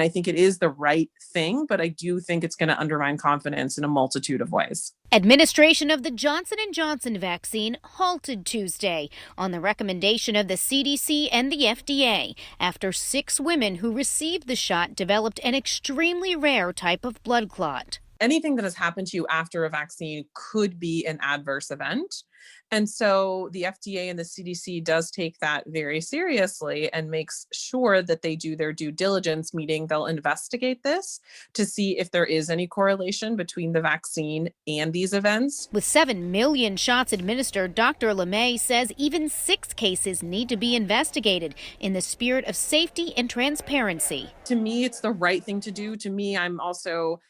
I think it is the right thing, but I do think it's going to undermine confidence in a multitude of ways. Administration of the Johnson & Johnson vaccine halted Tuesday on the recommendation of the CDC and the FDA after 6 women who received the shot developed an extremely rare type of blood clot. Anything that has happened to you after a vaccine could be an adverse event. And so the FDA and the CDC does take that very seriously and makes sure that they do their due diligence, meaning they'll investigate this to see if there is any correlation between the vaccine and these events. With 7 million shots administered, Dr. LeMay says even 6 cases need to be investigated in the spirit of safety and transparency. To me, it's the right thing to do. To me, I'm also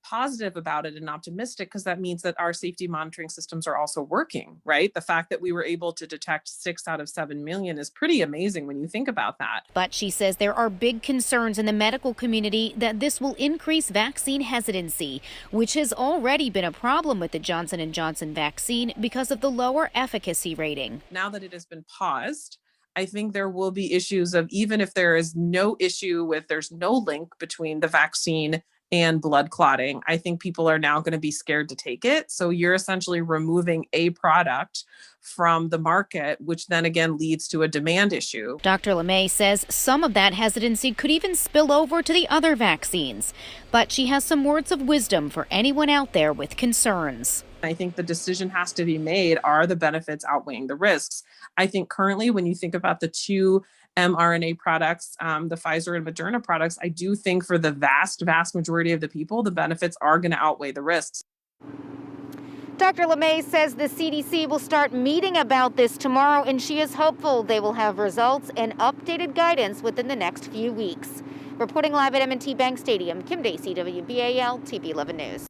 positive about it and optimistic because that means that our safety monitoring systems are also working, right? The fact that we were able to detect 6 out of 7 million is pretty amazing when you think about that. But she says there are big concerns in the medical community that this will increase vaccine hesitancy, which has already been a problem with the Johnson & Johnson vaccine because of the lower efficacy rating. Now that it has been paused, I think there will be issues of, even if there is no issue with, there's no link between the vaccine and blood clotting, I think people are now going to be scared to take it. So you're essentially removing a product from the market, which then again leads to a demand issue. Dr. LeMay says some of that hesitancy could even spill over to the other vaccines. But she has some words of wisdom for anyone out there with concerns. I think the decision has to be made, are the benefits outweighing the risks? I think currently when you think about the 2 mRNA products, the Pfizer and Moderna products, I do think for the vast majority of the people, the benefits are going to outweigh the risks. Dr. LeMay says the CDC will start meeting about this tomorrow, and she is hopeful they will have results and updated guidance within the next few weeks. Reporting live at M&T Bank Stadium, Kim Dacey, WBAL TV 11 News.